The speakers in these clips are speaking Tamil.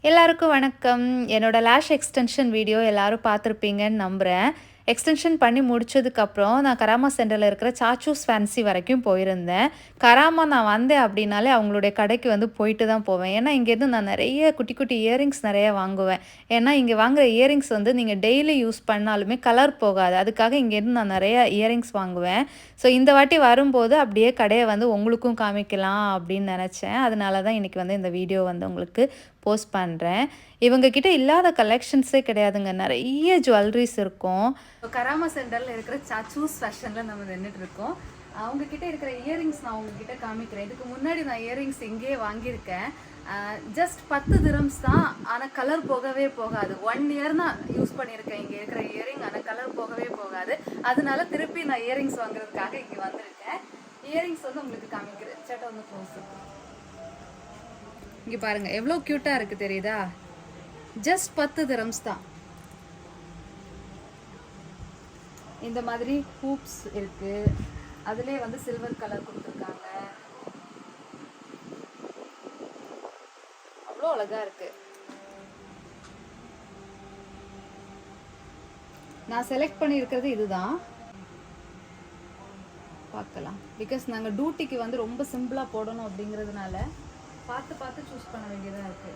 எல்லாருக்கும் வணக்கம். என்னோட லேஷ் எக்ஸ்டென்ஷன் வீடியோ எல்லாரும் பார்த்துருப்பீங்கன்னு நம்புறேன். எக்ஸ்டென்ஷன் பண்ணி முடிச்சதுக்கப்புறம் நான் கராமா சென்டர்ல இருக்கிற சாச்சூஸ் ஃபேன்சி வரைக்கும் போயிருந்தேன். கராமா நான் வந்தேன் அப்படின்னாலே அவங்களுடைய கடைக்கு வந்து போயிட்டு தான் போவேன். ஏன்னா இங்கேருந்து நான் நெறைய குட்டி குட்டி இயரிங்ஸ் நெறைய வாங்குவேன். ஏன்னா இங்கே வாங்குற இயரிங்ஸ் வந்து நீங்க டெய்லி யூஸ் பண்ணாலுமே கலர் போகாது. அதுக்காக இங்கேருந்து நான் நெறைய இயரிங்ஸ் வாங்குவேன். ஸோ இந்த வாட்டி வரும்போது அப்படியே கடைய வந்து உங்களுக்கும் காமிக்கலாம் அப்படின்னு நெனச்சேன். அதனால தான் இன்னைக்கு வந்து இந்த வீடியோ வந்து உங்களுக்கு போஸ்ட் பண்ணுறேன். இவங்க கிட்ட இல்லாத கலெக்ஷன்ஸே கிடையாதுங்க. நெறைய ஜுவல்லரிஸ் இருக்கும். கராமா சென்டரில் இருக்கிற சாச்சூஸ் ஃபேஷனில் நம்ம நின்றுட்டு இருக்கோம். அவங்க கிட்ட இருக்கிற இயரிங்ஸ் நான் உங்ககிட்ட காமிக்கிறேன். இதுக்கு முன்னாடி நான் இயரிங்ஸ் எங்கேயே வாங்கியிருக்கேன். ஜஸ்ட் 10 திரம்ஸ் தான். ஆனால் கலர் போகவே போகாது. 1 இயர் தான் யூஸ் பண்ணியிருக்கேன் இங்கே இருக்கிற இயரிங். ஆனால் கலர் போகவே போகாது. அதனால திருப்பி நான் இயரிங்ஸ் வாங்குறதுக்காக இங்கே வந்திருக்கேன். இயரிங்ஸ் வந்து உங்களுக்கு காமிக்கிறேன். சேட்டை வந்து க்ளோஸ். இங்கே பாருங்க எவ்வளோ க்யூட்டாக இருக்குது தெரியுதா? ஜஸ்ட் 10 திரம்ஸ் தான். இந்த மாதிரி ஹூப்ஸ் இருக்கு. அதுலேயே வந்து சில்வர் கலர் கொடுத்துருக்காங்க. அவ்வளோ அழகா இருக்கு. நான் செலக்ட் பண்ணியிருக்கிறது இதுதான். பார்க்கலாம். பிகாஸ் நாங்கள் டியூட்டிக்கு வந்து ரொம்ப சிம்பிளாக போடணும் அப்படிங்கிறதுனால பார்த்து பார்த்து சூஸ் பண்ண வேண்டியதாக இருக்கு.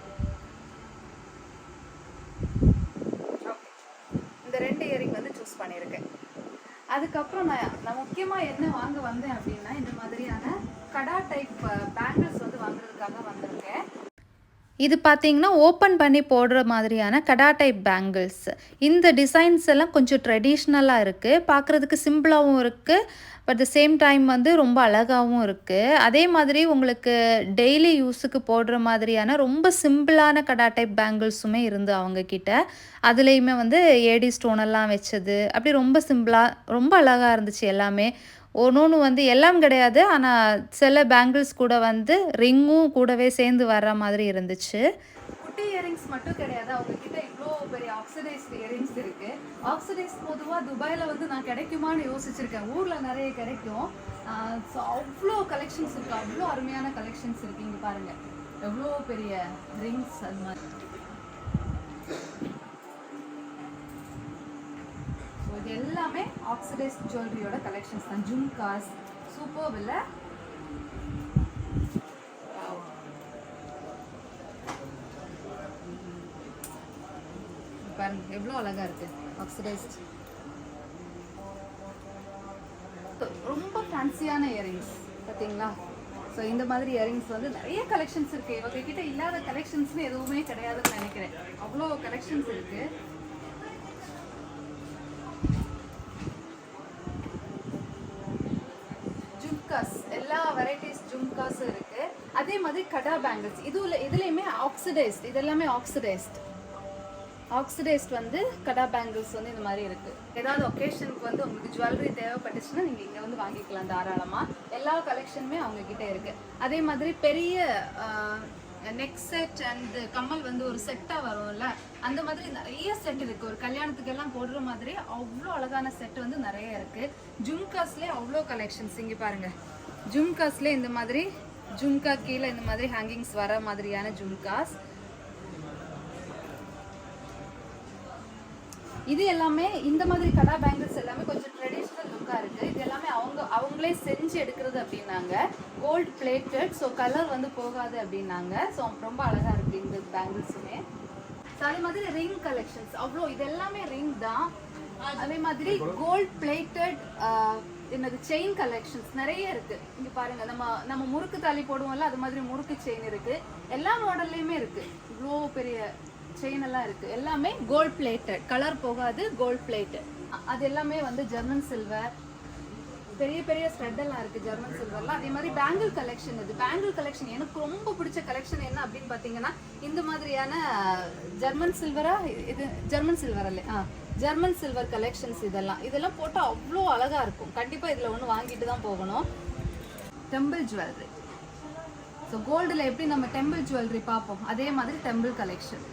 இந்த 2 இயரிங் வந்து சூஸ் பண்ணியிருக்கேன். அதுக்கப்புறம் நான் முக்கியமாக என்ன வாங்க வந்தேன் அப்படின்னா இந்த மாதிரியான கடா டைப் பேங்கிள்ஸ் வந்து வாங்குறதுக்காக வந்திருக்கேன். இது பார்த்தீங்கன்னா ஓப்பன் பண்ணி போடுற மாதிரியான கடா டைப் பேங்கிள்ஸ். இந்த டிசைன்ஸ் எல்லாம் கொஞ்சம் ட்ரெடிஷ்னலாக இருக்குது. பார்க்குறதுக்கு சிம்பிளாகவும் இருக்குது. பட் த சேம் டைம் வந்து ரொம்ப அழகாகவும் இருக்குது. அதே மாதிரி உங்களுக்கு டெய்லி யூஸுக்கு போடுற மாதிரியான ரொம்ப சிம்பிளான கடா டைப் பேங்கிள்ஸுமே இருந்து அவங்கக்கிட்ட. அதுலேயுமே வந்து ஏடி ஸ்டோனெல்லாம் வச்சது அப்படி ரொம்ப சிம்பிளாக ரொம்ப அழகாக இருந்துச்சு எல்லாமே. ஒன்று வந்து எல்லாம் கிடையாது. ஆனால் சில பேங்கிள்ஸ் கூட வந்து ரிங்கும் கூடவே சேர்ந்து வர்ற மாதிரி இருந்துச்சு. குட்டி இயரிங்ஸ் மட்டும் கிடையாது. அவங்கக்கிட்ட இவ்வளோ பெரிய ஆக்சிடைஸ்ட் இயரிங்ஸ் இருக்குது. ஆக்சிடைஸ்ட் பொதுவாக துபாயில் வந்து நான் கிடைக்குமான்னு யோசிச்சிருக்கேன். ஊரில் நிறைய கிடைக்கும். ஸோ அவ்வளோ கலெக்ஷன்ஸ் இருக்குது. அவ்வளோ அருமையான கலெக்ஷன்ஸ் இருக்குது. இங்கே பாருங்கள் எவ்வளோ பெரிய ரிங்ஸ் அது மாதிரி. இது எல்லாமே ஆக்சிடைஸ்ட் ஜுவல்லரியோட கலெக்ஷன்ஸ் தான். ஜும்காஸ் சூப்பர் இல்ல? பாருங்க எவ்வளோ அழகா இருக்கு ஆக்சிடைஸ்ட். ரொம்ப ஃபேன்சியான இயரிங்ஸ் பார்த்தீங்களா? ஸோ இந்த மாதிரி இயரிங்ஸ் வந்து நிறைய கலெக்ஷன்ஸ் இருக்கு. இவங்க கிட்ட இல்லாத கலெக்ஷன்ஸ்னு எதுவுமே கிடையாதுன்னு நினைக்கிறேன். அவ்வளோ கலெக்ஷன்ஸ் இருக்கு. எல்லா வெரைட்டிஸ் ஜும்காஸும் இருக்கு. அதே மாதிரி கடா பேங்கிள்ஸ் இதுலயுமே ஆக்சிடைஸ்ட். இதெல்லாமே ஆக்சிடைஸ்ட் வந்து கடா பேங்கிள்ஸ் வந்து இந்த மாதிரி இருக்கு. ஏதாவது ஒகேஷனுக்கு வந்து உங்களுக்கு ஜுவல்லரி தேவைப்பட்டுச்சுன்னா நீங்க இங்க வந்து வாங்கிக்கலாம் தாராளமா. எல்லா கலெக்ஷனுமே அவங்க கிட்ட இருக்கு. அதே மாதிரி பெரிய நெக் செட் அண்ட் கம்மல் வந்து ஒரு செட்டாக வரும்ல, அந்த மாதிரி நிறைய செட் இருக்குது. ஒரு கல்யாணத்துக்கு எல்லாம் போடுற மாதிரி அவ்வளோ அழகான செட் வந்து நிறைய இருக்குது. ஜும்காஸ்லேயே அவ்வளோ கலெக்ஷன்ஸ். இங்கே பாருங்கள் ஜும்காஸ்லேயே இந்த மாதிரி ஜும்கா கீழே இந்த மாதிரி ஹேங்கிங்ஸ் வர மாதிரியான ஜும்காஸ். இது எல்லாமே இந்த மாதிரி கடா பேங்கிள்ஸ் எல்லாமே கொஞ்சம் ட்ரெடிஷ்னல் லுக்காக இருக்குது. இது எல்லாமே அவங்களே செஞ்சு எடுக்கிறது அப்படின்னாங்க. Gold plated. ஸோ கலர் வந்து போகாது அப்படின்னாங்க. ஸோ ரொம்ப அழகாக இருக்குது இந்த பேங்கிள்ஸுமே. ஸோ அதே மாதிரி ரிங் கலெக்ஷன்ஸ் அவ்வளோ. இது எல்லாமே ரிங் தான். அதே மாதிரி கோல்ட் பிளேட்டட் என்னது செயின் கலெக்ஷன்ஸ் நிறைய இருக்குது. இங்கே பாருங்கள் நம்ம முறுக்கு தாலி போடுவோம்ல, அது மாதிரி முறுக்கு செயின் இருக்குது. எல்லா மாடல்லையுமே இருக்குது. இவ்வளோ பெரிய செயின் எல்லாம் இருக்கு. எல்லாமே கோல்ட் பிளேட்டட். கலர் போகாது. Gold plated. அது எல்லாமே வந்து ஜெர்மன் சில்வர். பெரிய பெரிய ஸ்ட்ரெட் எல்லாம் இருக்கு ஜெர்மன் சில்வர்ல. அதே மாதிரி பேங்கிள் கலெக்ஷன். இது பேங்கிள் கலெக்ஷன் எனக்கு ரொம்ப பிடிச்ச கலெக்ஷன் என்ன அப்படின்னு பாத்தீங்கன்னா இந்த மாதிரியான ஜெர்மன் சில்வரா, இது ஜெர்மன் சில்வர் அல்ல, ஜெர்மன் சில்வர் கலெக்ஷன்ஸ். இதெல்லாம் போட்டா அவ்வளோ அழகா இருக்கும். கண்டிப்பா இதுல ஒன்று வாங்கிட்டு தான் போகணும். Temple jewellery. ஸோ கோல்டுல எப்படி நம்ம டெம்பிள் ஜுவல்லரி பார்ப்போம், அதே மாதிரி டெம்பிள் கலெக்ஷன்.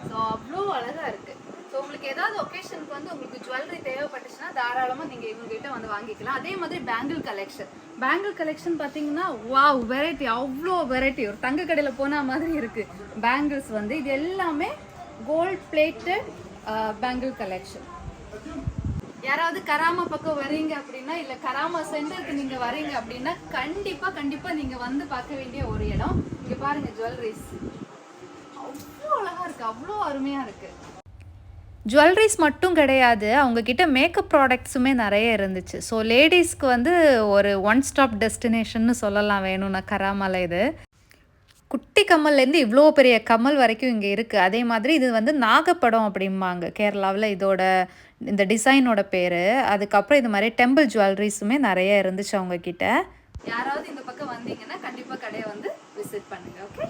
ஸோ அவ்வளோ அழகாக இருக்குது. ஸோ உங்களுக்கு ஏதாவது ஒகேஷனுக்கு வந்து உங்களுக்கு ஜுவல்லரி தேவைப்பட்டுச்சுன்னா தாராளமாக நீங்கள் இவங்ககிட்ட வந்து வாங்கிக்கலாம். அதே மாதிரி பேங்கிள் கலெக்ஷன் பேங்கிள் கலெக்ஷன் பார்த்தீங்கன்னா வாவ் வெரைட்டி, அவ்வளோ வெரைட்டி, ஒரு தங்க கடையில் போன மாதிரி இருக்கு பேங்கிள்ஸ் வந்து. இது எல்லாமே கோல்ட் பிளேட்டட் பேங்கிள் கலெக்ஷன். யாராவது கராமா பக்கம் வரீங்க அப்படின்னா, இல்லை கராமா சென்டருக்கு நீங்கள் வரீங்க அப்படின்னா கண்டிப்பாக நீங்கள் வந்து பார்க்க வேண்டிய ஒரு இடம். இங்கே பாருங்கள் ஜுவல்லரிஸ் அவ்வளோ அழகாக இருக்குது, அவ்வளோ அருமையாக இருக்குது. ஜுவல்லரிஸ் மட்டும் கிடையாது, அவங்கக்கிட்ட மேக்கப் ப்ராடக்ட்ஸுமே நிறைய இருந்துச்சு. ஸோ லேடிஸ்க்கு வந்து ஒரு ஒன் ஸ்டாப் டெஸ்டினேஷன்னு சொல்லலாம் வேணும்னா கராமாவில். இது குட்டி கம்மல்லேருந்து இவ்வளோ பெரிய கம்மல் வரைக்கும் இங்கே இருக்குது. அதே மாதிரி இது வந்து நாகப்படம் அப்படிம்பாங்க கேரளாவில் இதோட இந்த டிசைனோட பேர். அதுக்கப்புறம் இது மாதிரி டெம்பிள் ஜுவல்லரிஸுமே நிறைய இருந்துச்சு அவங்கக்கிட்ட. யாராவது இந்த பக்கம் வந்தீங்கன்னா கண்டிப்பாக கடையை வந்து விசிட் பண்ணுங்கள். ஓகே.